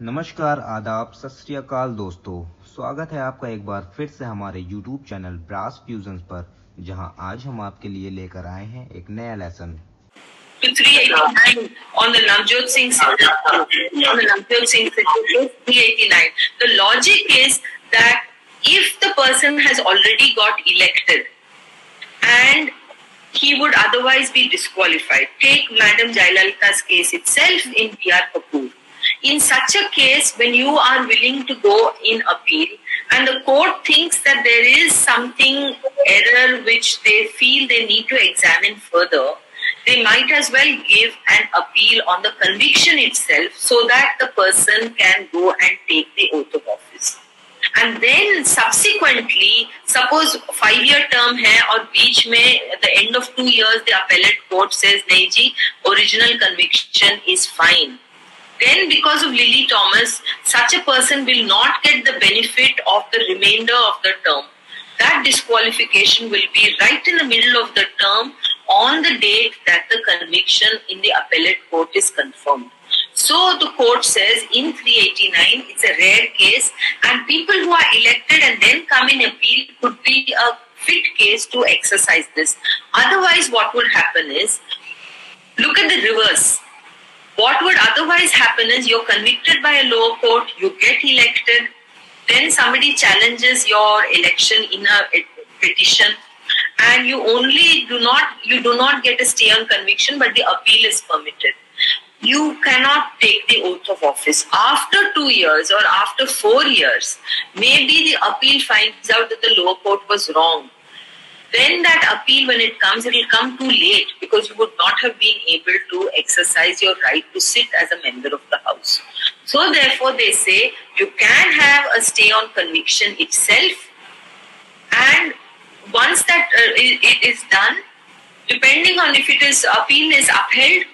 नमस्कार, आदाब, सत श्री अकाल दोस्तों। स्वागत है आपका एक बार फिर से हमारे YouTube चैनल ब्रास फ्यूजन्स पर, जहां आज हम आपके लिए लेकर आए हैं एक नया lesson. To 389 on the Navjot Singh on the Navjot Singh 389. The logic is that if the person has already got elected and he would otherwise be disqualified, take Madam Jayalalitha's case itself in PR Kapoor. In such a case, when you are willing to go in appeal and the court thinks that there is something error which they feel they need to examine further, they might as well give an appeal on the conviction itself so that the person can go and take the oath of office. And then subsequently, suppose 5-year term hai aur beech mein at the end of 2 years the appellate court says nahi ji, original conviction is fine. Then because of Lily Thomas, such a person will not get the benefit of the remainder of the term. That disqualification will be right in the middle of the term on the date that the conviction in the appellate court is confirmed. So the court says in 389, it's a rare case, and people who are elected and then come in appeal could be a fit case to exercise this. Otherwise, what would happen is, look at the reverse. What would otherwise happen is you're convicted by a lower court, you get elected, then somebody challenges your election in a petition, and you do not get a stay on conviction, but the appeal is permitted. You cannot take the oath of office. After 2 years or after 4 years, maybe the appeal finds out that the lower court was wrong. Then that appeal, when it will come too late, because you would not have been able to exercise your right to sit as a member of the House. So therefore they say you can have a stay on conviction itself, and once that it is done, depending on if appeal is upheld,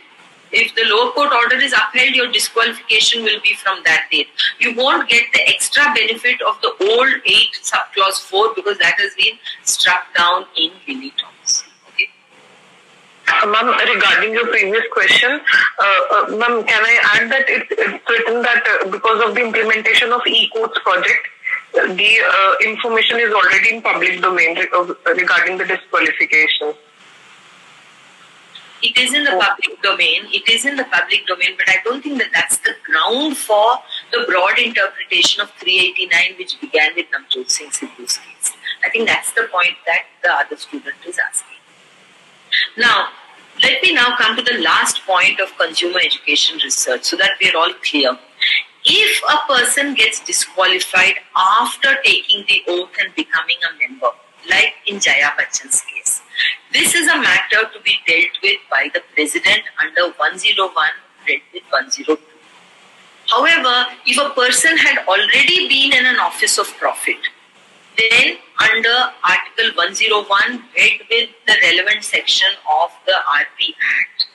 if the lower court order is upheld, your disqualification will be from that date. You won't get the extra benefit of the old 8 subclause 4 because that has been struck down in Lily Thomas. Okay. Ma'am, regarding your previous question, ma'am, can I add that it's written that because of the implementation of e-courts project, the information is already in public domain regarding the disqualification. It is in the public domain. It is in the public domain, but I don't think that that's the ground for the broad interpretation of 389, which began with Navjot Singh Sidhu's case. I think that's the point that the other student is asking. Now, let me now come to the last point of consumer education research so that we are all clear. If a person gets disqualified after taking the oath and becoming a member, like in Jaya Bachchan's case, this is a matter to be dealt with by the President under 101, read with 102. However, if a person had already been in an office of profit, then under Article 101, read with the relevant section of the RP Act,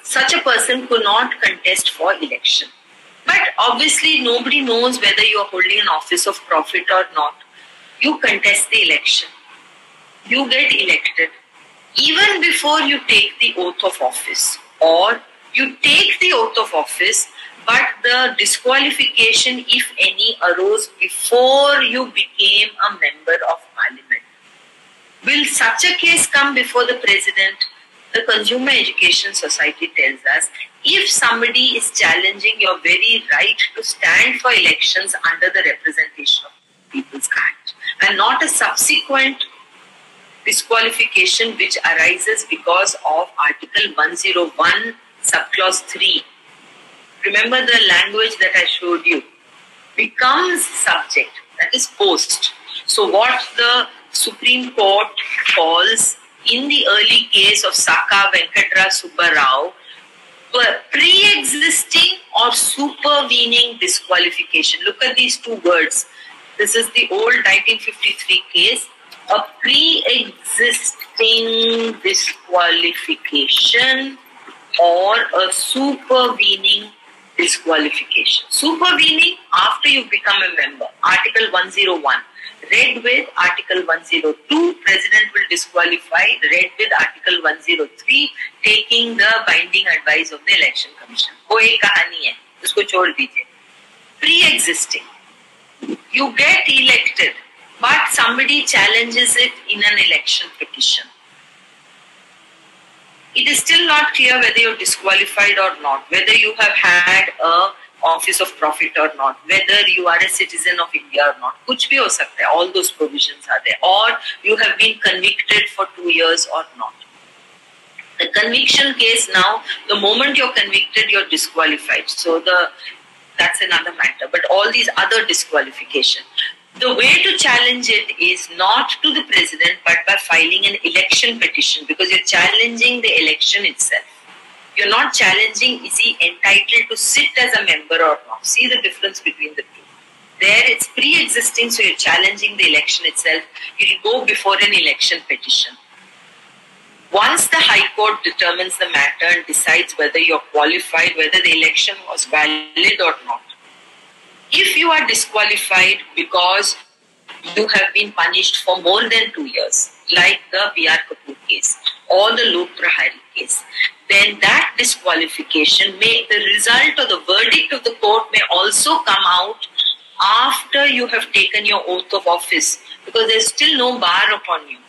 such a person could not contest for election. But obviously, nobody knows whether you are holding an office of profit or not. You contest the election. You get elected. Even before you take the oath of office, or you take the oath of office, but the disqualification, if any, arose before you became a member of parliament. Will such a case come before the President? The Consumer Education Society tells us, if somebody is challenging your very right to stand for elections under the Representation of People's Act, and not a subsequent disqualification which arises because of Article 101, subclause 3. Remember the language that I showed you. Becomes subject, that is post. So what the Supreme Court calls in the early case of Saka Venkatra Subba Rao, pre-existing or supervening disqualification. Look at these two words. This is the old 1953 case. A pre-existing disqualification or a supervening disqualification. Supervening after you become a member. Article 101. Read with Article 102. President will disqualify. Read with Article 103. Taking the binding advice of the Election Commission. वो एक कहानी है, उसको छोड़ दीजिए. pre-existing. You get elected, but somebody challenges it in an election petition. It is still not clear whether you're disqualified or not, whether you have had a office of profit or not, whether you are a citizen of India or not. Kuch bhi ho sakta hai. All those provisions are there. Or you have been convicted for 2 years or not. The conviction case now, the moment you're convicted, you're disqualified. So that's another matter. But all these other disqualification, the way to challenge it is not to the president, but by filing an election petition, because you're challenging the election itself. You're not challenging is he entitled to sit as a member or not. See the difference between the two. There it's pre-existing, so you're challenging the election itself. You will go before an election petition. Once the High Court determines the matter and decides whether you're qualified, whether the election was valid or not. If you are disqualified because you have been punished for more than 2 years, like the B.R. Kapoor case or the Lok Prahari case, then that disqualification may, the result or the verdict of the court may also come out after you have taken your oath of office, because there's still no bar upon you.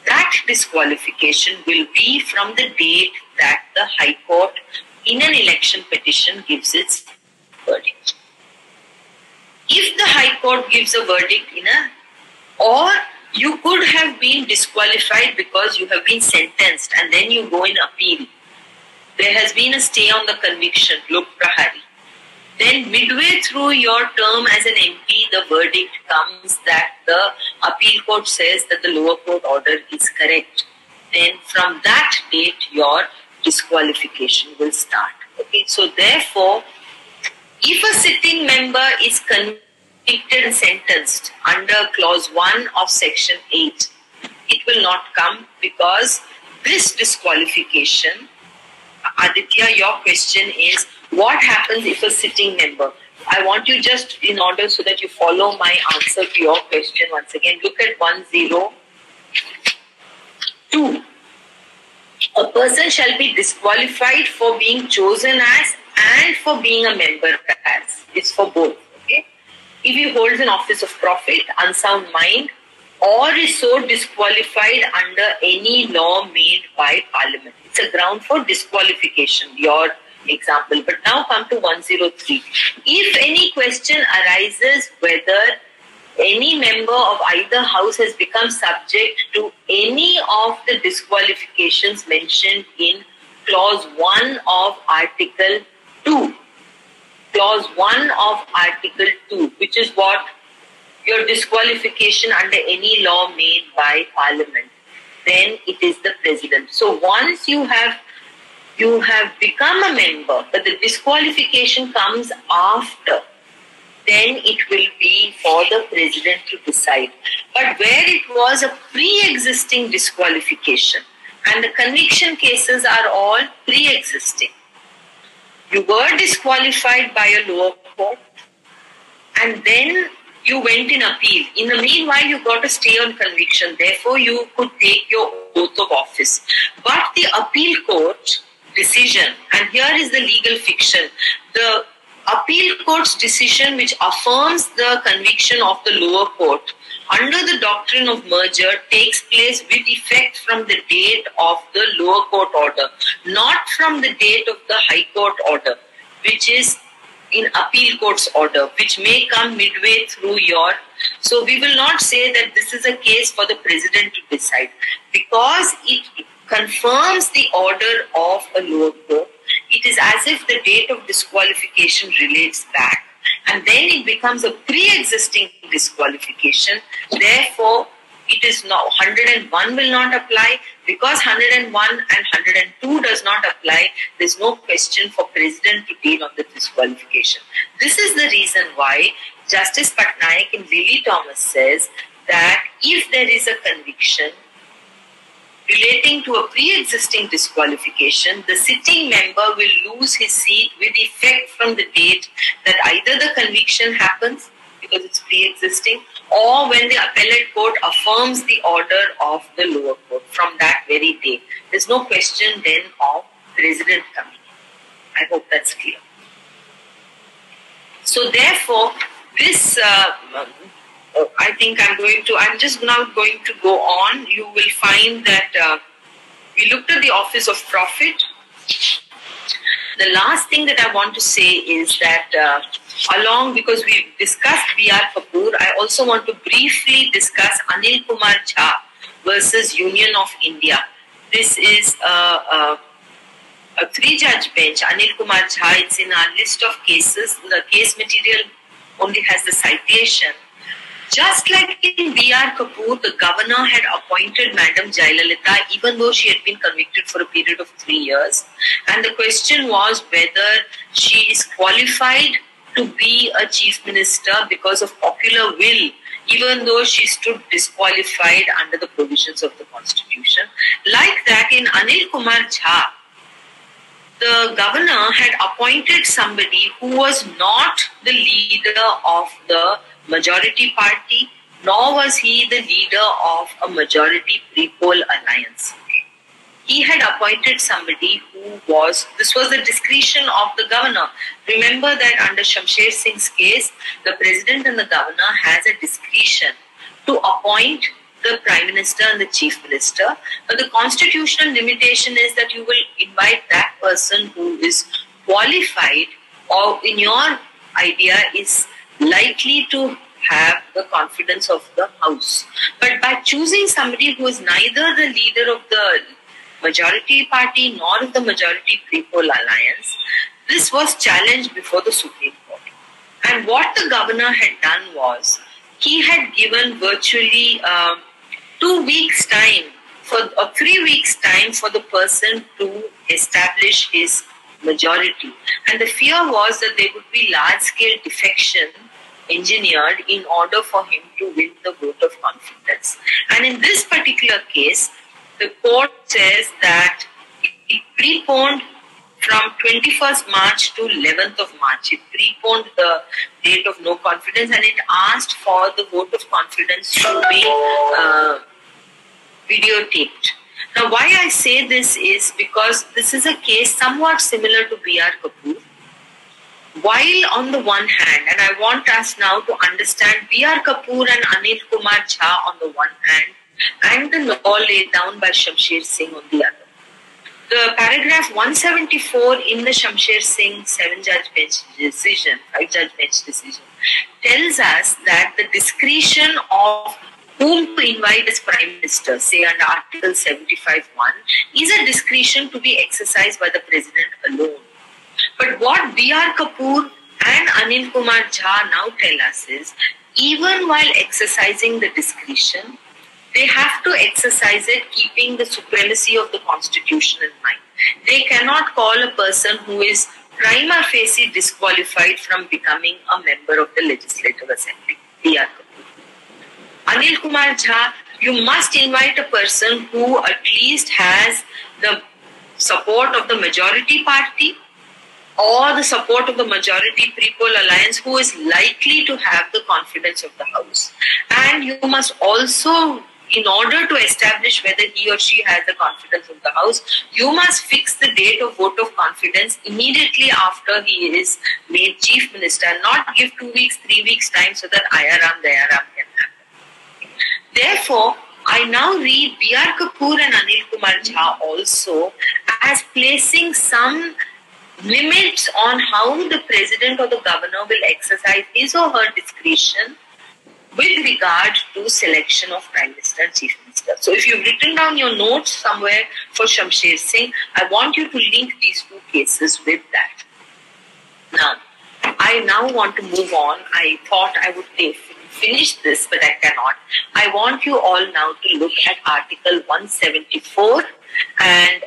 That disqualification will be from the date that the High Court in an election petition gives its verdict. If the High Court gives a verdict or you could have been disqualified because you have been sentenced and then you go in appeal. There has been a stay on the conviction, Lok Prahari. Then midway through your term as an MP, the verdict comes that the appeal court says that the lower court order is correct. Then from that date, your disqualification will start. Okay, so therefore, if a sitting member is convicted and sentenced under clause 1 of section 8, it will not come, because this disqualification, Aditya, your question is, what happens if a sitting member? I want you just, in order so that you follow my answer to your question once again, look at 102. A person shall be disqualified for being chosen as and for being a member as. It's for both. Okay? If he holds an office of profit, unsound mind, or is so disqualified under any law made by Parliament. It's a ground for disqualification, your example. But now come to 103. If any question arises whether any member of either house has become subject to any of the disqualifications mentioned in clause 1 of Article 2. Clause 1 of Article 2, which is what? Your disqualification under any law made by Parliament. Then it is the President. So once you have become a member, but the disqualification comes after, then it will be for the President to decide. But where it was a pre-existing disqualification, and the conviction cases are all pre-existing. You were disqualified by a lower court, and then you went in appeal. In the meanwhile, you got a stay on conviction. Therefore, you could take your oath of office. But the appeal court decision, and here is the legal fiction, the appeal court's decision which affirms the conviction of the lower court under the doctrine of merger takes place with effect from the date of the lower court order, not from the date of the High Court order, which is in appeal court's order, which may come midway through your. So we will not say that this is a case for the President to decide, because it confirms the order of a lower court. It is as if the date of disqualification relates back, and then it becomes a pre-existing disqualification. Therefore, it is now 101 will not apply. Because 101 and 102 does not apply, there is no question for President to deal on the disqualification. This is the reason why Justice Patnaik in Lily Thomas says that if there is a conviction relating to a pre-existing disqualification, the sitting member will lose his seat with effect from the date that either the conviction happens, because it's pre-existing, or when the appellate court affirms the order of the lower court from that very day. There's no question then of President coming in. I hope that's clear. So therefore, this I think I'm just now going to go on. You will find that we looked at the office of profit. The last thing that I want to say is that because we discussed B.R. Kapoor, I also want to briefly discuss Anil Kumar Jha versus Union of India. This is a 3-judge bench. Anil Kumar Jha, it's in our list of cases. The case material only has the citation. Just like in B.R. Kapoor, the governor had appointed Madam Jayalalitha even though she had been convicted for a period of 3 years. And the question was whether she is qualified to be a chief minister because of popular will, even though she stood disqualified under the provisions of the constitution. Like that, in Anil Kumar Jha, the governor had appointed somebody who was not the leader of the majority party, nor was he the leader of a majority pre-poll alliance. He had appointed somebody this was the discretion of the governor. Remember that under Shamsher Singh's case, the president and the governor has a discretion to appoint the prime minister and the chief minister. But the constitutional limitation is that you will invite that person who is qualified or in your idea is likely to have the confidence of the house. But by choosing somebody who is neither the leader of the majority party nor of the majority pre-poll alliance, this was challenged before the Supreme Court. And what the governor had done was, he had given virtually 2 weeks time or 3 weeks time for the person to establish his majority. And the fear was that there would be large-scale defection engineered in order for him to win the vote of confidence. And in this particular case, the court says that it preponed from 21st March to 11th of March. It preponed the date of no confidence and it asked for the vote of confidence to be videotaped. Now, why I say this is because this is a case somewhat similar to B.R. Kapoor. While on the one hand, and I want us now to understand B.R. Kapoor and Anil Kumar Jha on the one hand, and the law laid down by Shamsher Singh on the other. The paragraph 174 in the Shamsher Singh 5-judge bench decision tells us that the discretion of whom to invite as Prime Minister, say under Article 75(1), is a discretion to be exercised by the President alone. But what B.R. Kapoor and Anil Kumar Jha now tell us is, even while exercising the discretion, they have to exercise it keeping the supremacy of the Constitution in mind. They cannot call a person who is prima facie disqualified from becoming a member of the Legislative Assembly. B.R. Kapoor. Anil Kumar Jha, you must invite a person who at least has the support of the majority party or the support of the majority pre-poll alliance who is likely to have the confidence of the House. And you must also, in order to establish whether he or she has the confidence of the House, you must fix the date of vote of confidence immediately after he is made Chief Minister, not give 2 weeks, 3 weeks time so that Ayaram Dayaram can happen. Therefore, I now read B.R. Kapoor and Anil Kumar Jha also as placing some limits on how the President or the Governor will exercise his or her discretion with regard to selection of Prime Minister and Chief Minister. So if you've written down your notes somewhere for Shamsher Singh, I want you to link these 2 cases with that. Now, I now want to move on. I thought I would finish this, but I cannot. I want you all now to look at Article 174 and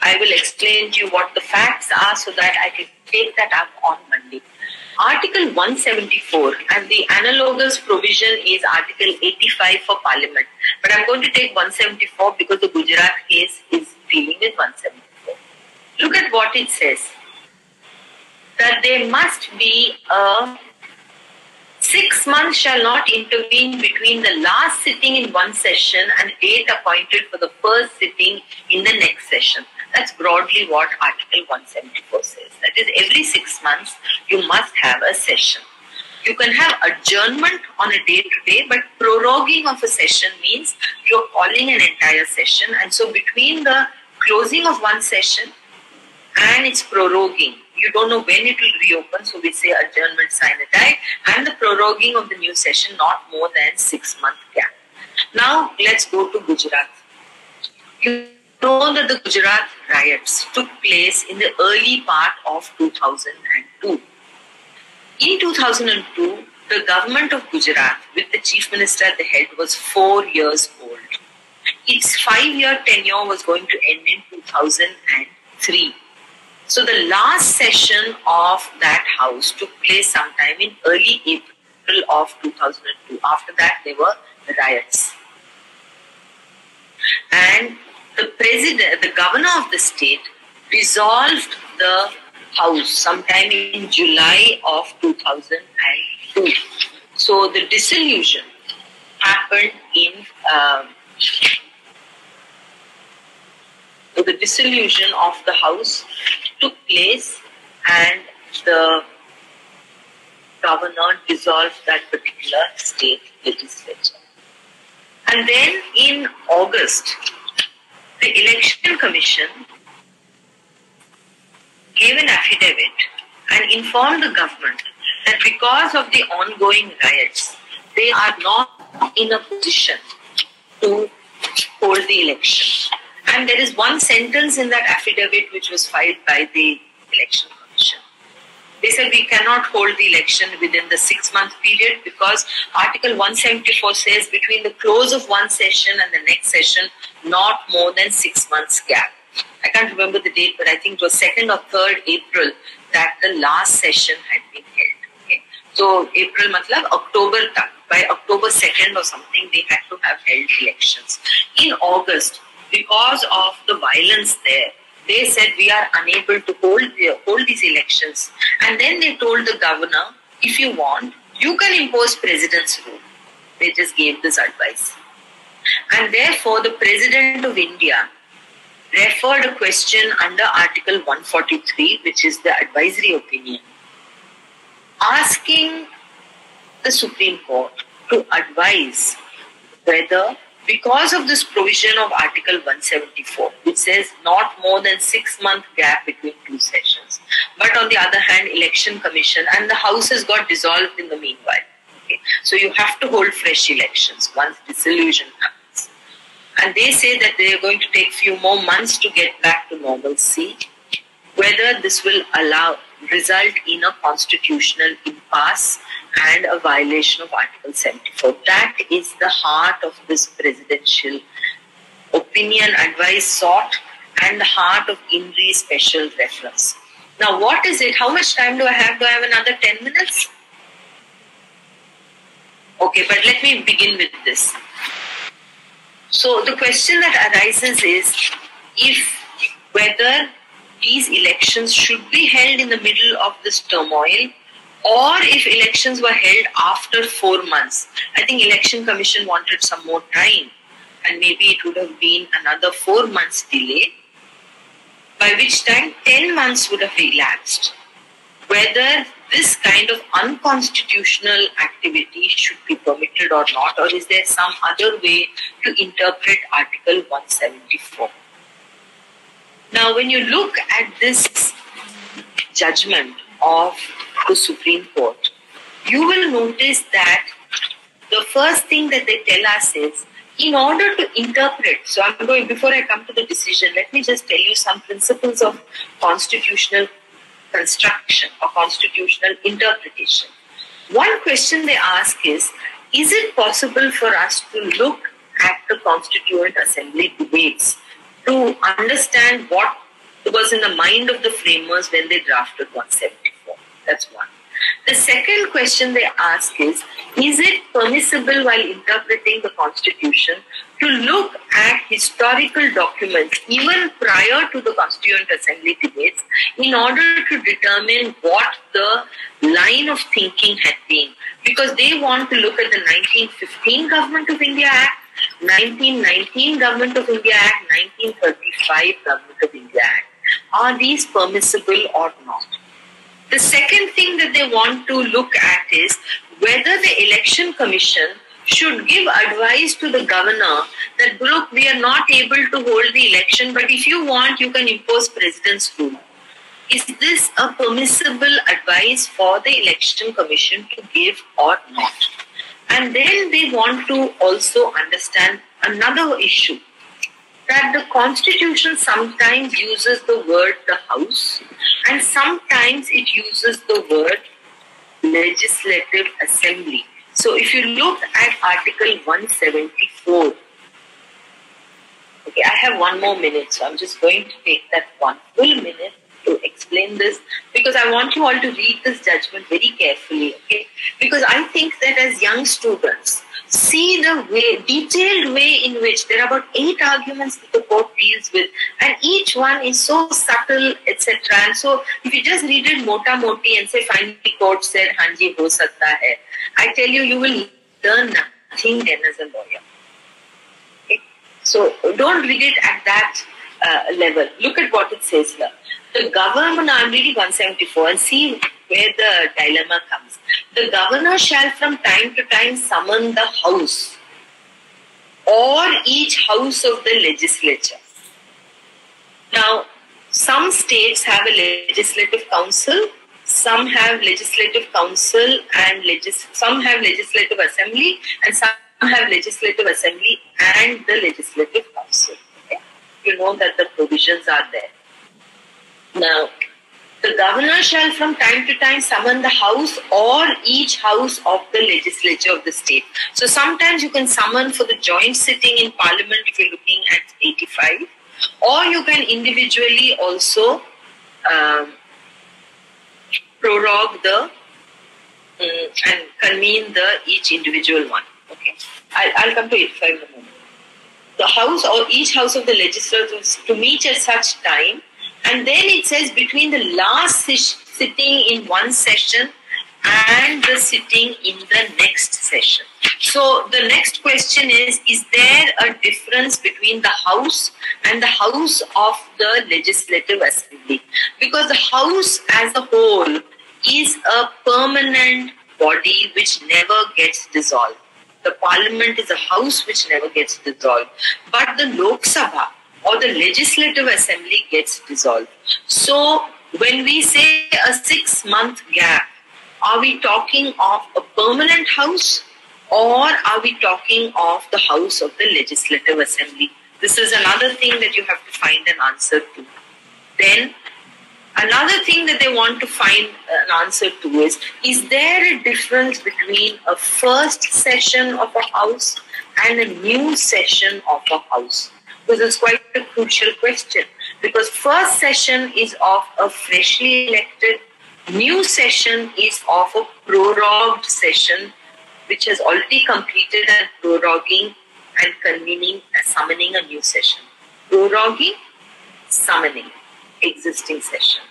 I will explain to you what the facts are so that I can take that up on Monday. Article 174 and the analogous provision is Article 85 for Parliament. But I'm going to take 174 because the Gujarat case is dealing with 174. Look at what it says. That there must be 6 months shall not intervene between the last sitting in one session and date appointed for the first sitting in the next session. That's broadly what Article 174 says. That is, every 6 months you must have a session. You can have adjournment on a day-to-day, but proroguing of a session means you're calling an entire session. And so between the closing of one session and its proroguing, you don't know when it will reopen, so we say adjournment sine die, and the proroguing of the new session not more than 6 month gap. Now let's go to Gujarat. You know that the Gujarat riots took place in the early part of 2002. In 2002, the government of Gujarat, with the chief minister at the head, was 4 years old. Its 5-year tenure was going to end in 2003. So the last session of that house took place sometime in early April of 2002. After that, there were riots. And the governor of the state dissolved the house sometime in July of 2002. So the dissolution happened in the dissolution of the house took place, and the governor dissolved that particular state legislature. And then in August, the Election Commission gave an affidavit and informed the government that because of the ongoing riots, they are not in a position to hold the election. And there is one sentence in that affidavit which was filed by the Election Commission. They said we cannot hold the election within the 6 month period because Article 174 says between the close of one session and the next session, not more than 6 months gap. I can't remember the date, but I think it was 2nd or 3rd April that the last session had been held. Okay. So April matlab October tak. By October 2nd or something, they had to have held elections. In August, because of the violence there, they said we are unable to hold these elections. And then they told the governor, if you want, you can impose president's rule. They just gave this advice. And therefore, the President of India referred a question under Article 143, which is the advisory opinion, asking the Supreme Court to advise whether, because of this provision of Article 174, which says not more than 6 month gap between two sessions, but on the other hand, Election Commission and the House has got dissolved in the meanwhile. Okay? So you have to hold fresh elections once dissolution happens. And they say that they are going to take few more months to get back to normalcy. Whether this will result in a constitutional impasse and a violation of Article 74. That is the heart of this presidential opinion, advice sought, and the heart of INRI special reference. Now, what is it? How much time do I have? Do I have another 10 minutes? Okay, but let me begin with this. So the question that arises is whether these elections should be held in the middle of this turmoil, or if elections were held after 4 months. I think Election Commission wanted some more time, and maybe it would have been another 4 months delay, by which time 10 months would have elapsed. Whether this kind of unconstitutional activity should be permitted or not, or is there some other way to interpret Article 174? Now, when you look at this judgment of the Supreme Court, you will notice that the first thing that they tell us is, in order to interpret, so before I come to the decision, let me just tell you some principles of constitutional construction or constitutional interpretation. One question they ask is it possible for us to look at the Constituent Assembly debates to understand what was in the mind of the framers when they drafted 174? That's one. The second question they ask is it permissible while interpreting the Constitution to look at historical documents even prior to the Constituent Assembly debates in order to determine what the line of thinking had been? Because they want to look at the 1915 Government of India Act 1919 Government of India Act, 1935 Government of India Act. Are these permissible or not? The second thing that they want to look at is whether the Election Commission should give advice to the governor that, look, we are not able to hold the election, but if you want, you can impose President's rule. Is this a permissible advice for the Election Commission to give or not? And then they want to also understand another issue, that the Constitution sometimes uses the word the House and sometimes it uses the word Legislative Assembly. So if you look at Article 174, okay, I have 1 more minute, so I'm just going to take that 1 full minute to explain this, because I want you all to read this judgment very carefully, okay? Because I think that as young students, see the detailed way in which there are about 8 arguments that the court deals with, and each one is so subtle, etc. And so if you just read it mota moti and say finally court said hanji ho sakta hai, I tell you, you will learn nothing then as a lawyer. Okay? So don't read it at that level. Look at what it says here. The government, I'm reading 174 and see where the dilemma comes. The governor shall from time to time summon the house or each house of the legislature. Now, some states have a legislative council, some have legislative council and some have legislative assembly, and some have legislative assembly and the legislative council. Okay? You know that the provisions are there. Now, the governor shall from time to time summon the house or each house of the legislature of the state. So sometimes you can summon for the joint sitting in parliament if you're looking at 85, or you can individually also prorogue the and convene the each individual one. Okay, I'll come to 85 in a moment. The house or each house of the legislature to meet at such time. And then it says between the last sitting in one session and the sitting in the next session. So the next question is there a difference between the House and the House of the Legislative Assembly? Because the House as a whole is a permanent body which never gets dissolved. The Parliament is a house which never gets dissolved. But the Lok Sabha or the Legislative Assembly gets dissolved. So when we say a 6-month gap, are we talking of a permanent house or are we talking of the house of the Legislative Assembly? This is another thing that you have to find an answer to. Then another thing that they want to find an answer to is there a difference between a first session of a house and a new session of a house? This is quite a crucial question, because first session is of a freshly elected, new session is of a prorogued session which has already completed and proroguing and convening and summoning a new session. Proroguing, summoning, existing session.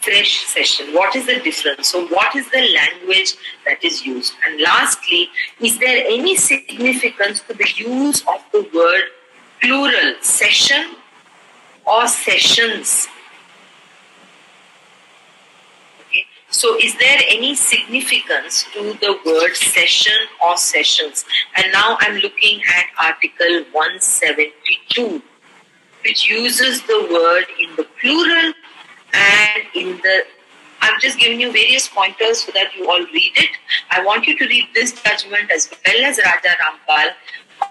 Fresh session. What is the difference? So what is the language that is used? And lastly, is there any significance to the use of the word plural, session or sessions? Okay. So is there any significance to the word session or sessions? And now I'm looking at Article 172, which uses the word in the plural and in the... I've just given you various pointers so that you all read it. I want you to read this judgment as well as Raja Rampal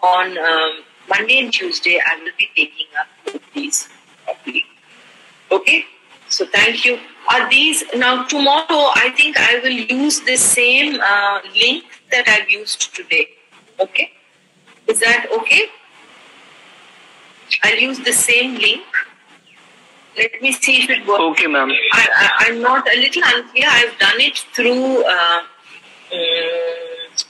on Monday and Tuesday. I will be taking up both these properly. Okay? So thank you. Are these... Now tomorrow I think I will use the same link that I've used today. Okay? Is that okay? I'll use the same link. Let me see if it works. Okay, ma'am. I'm not a little unclear. I've done it through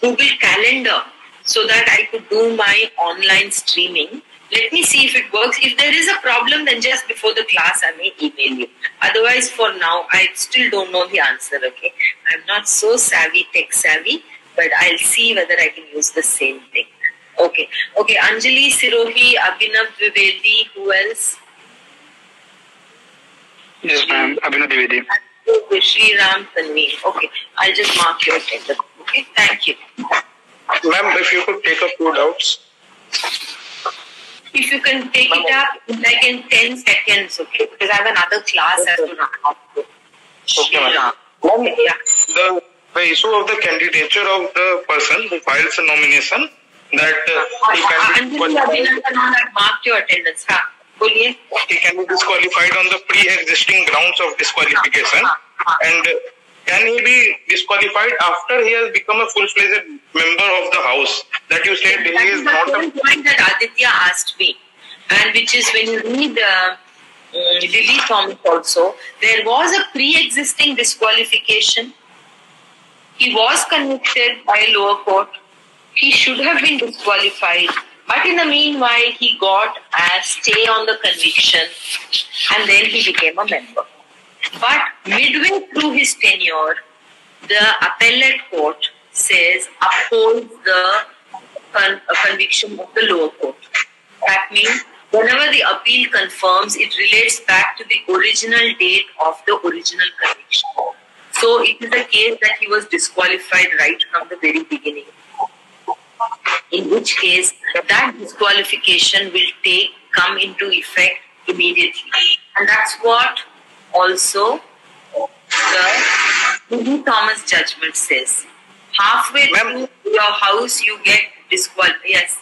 Google Calendar so that I could do my online streaming. Let me see if it works. If there is a problem, then just before the class, I may email you. Otherwise, for now, I still don't know the answer, okay? I'm not so savvy, tech savvy, but I'll see whether I can use the same thing. Okay. Anjali Sirohi, Abhinav Dwivedi, who else? Yes, ma'am. Abhinav Dwivedi. Okay, Shri Ram Tanvi. Okay, I'll just mark your attendance. Okay, thank you. Ma'am, if you could take a few doubts. If you can take it up like in 10 seconds, okay? Because I have another class as to run off. Okay, ma'am. Yeah. The issue of the candidature of the person who files a nomination that he can be mark your attendance. हाँ, बोलिए. He can be disqualified on the pre-existing grounds of disqualification, and can he be disqualified after he has become a full-fledged member of the house? That you said he is not a point that Aditya asked me, and which is when you read Lily Thomas also, there was a pre-existing disqualification. He was convicted by lower court. He should have been disqualified. But in the meanwhile, he got a stay on the conviction and then he became a member. But midway through his tenure, the appellate court says upholds the conviction of the lower court. That means whenever the appeal confirms, it relates back to the original date of the original conviction. So it is a case that he was disqualified right from the very beginning. In which case, that disqualification will come into effect immediately. And that's what also the Lily Thomas judgment says. Halfway through your house, you get disqualified. Yes.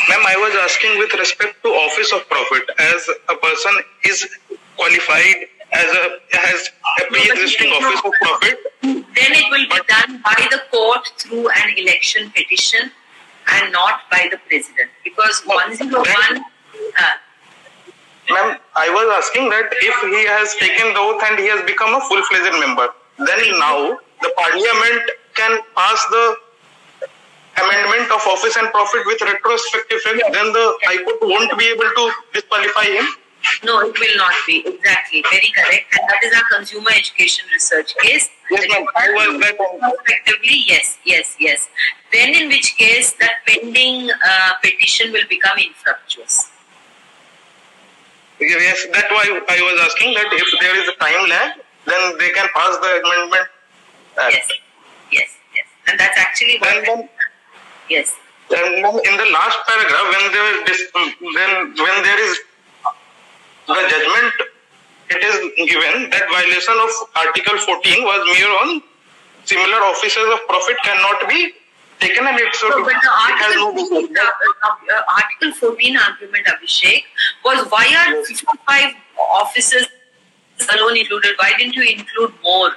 Ma'am, I was asking with respect to office of profit, as a person is qualified has a pre-existing office of profit. Then it will be done by the court through an election petition and not by the president. Because 101... Ma'am, I was asking that if he has taken the oath and he has become a full-fledged member, then now the parliament can pass the amendment of office and profit with retrospective effect, then the High Court won't be able to disqualify him? No, it will not be. Exactly. Very correct. And that is our consumer education research case. Yes, ma'am. I was that. Effectively, yes. Then in which case that pending petition will become infructuous. Yes, that's why I was asking that if there is a time lag, then they can pass the amendment. Yes. And that's actually what... Yes. And in the last paragraph, when there is the judgment, it is given that violation of Article 14 was mere on similar offices of profit cannot be taken, and it's but the Article 14 argument, Abhishek, was why are 55 offices alone included? Why didn't you include more?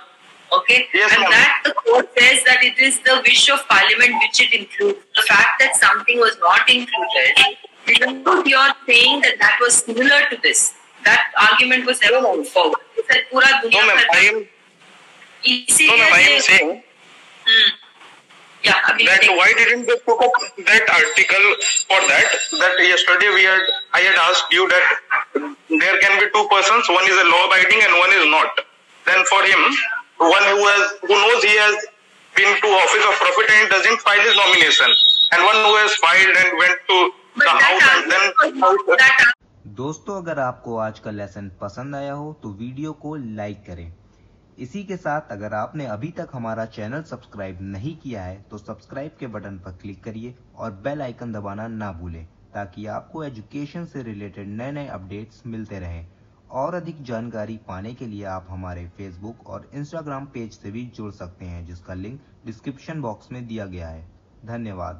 Okay, yes, and that the court says that it is the wish of Parliament which it includes. The fact that something was not included, you are saying that was similar to this. That argument was never moved forward. I am saying that why didn't they put up that article for that yesterday I had asked you that there can be two persons, one is a law abiding and one is not. Then for him, one who knows he has been to office of profit and doesn't file his nomination, and one who has filed and went to the house and then... दोस्तों, अगर आपको आज का lesson पसंद आया हो तो video को लाइक करें। इसी के साथ अगर आपने अभी तक हमारा चैनल सब्सक्राइब नहीं किया है तो सब्सक्राइब के बटन पर क्लिक करिए और बेल आइकन दबाना ना भूलें, ताकि आपको एजुकेशन से रिलेटेड नए अपडेट्स मिलते रहें। और अधिक जानकारी पाने के लिए आप हमारे फेसबुक और इंस्टाग्राम पेज से भी जुड़ सकते हैं, जिसका लिंक डिस्क्रिप्शन बॉक्स में दिया गया है। धन्यवाद।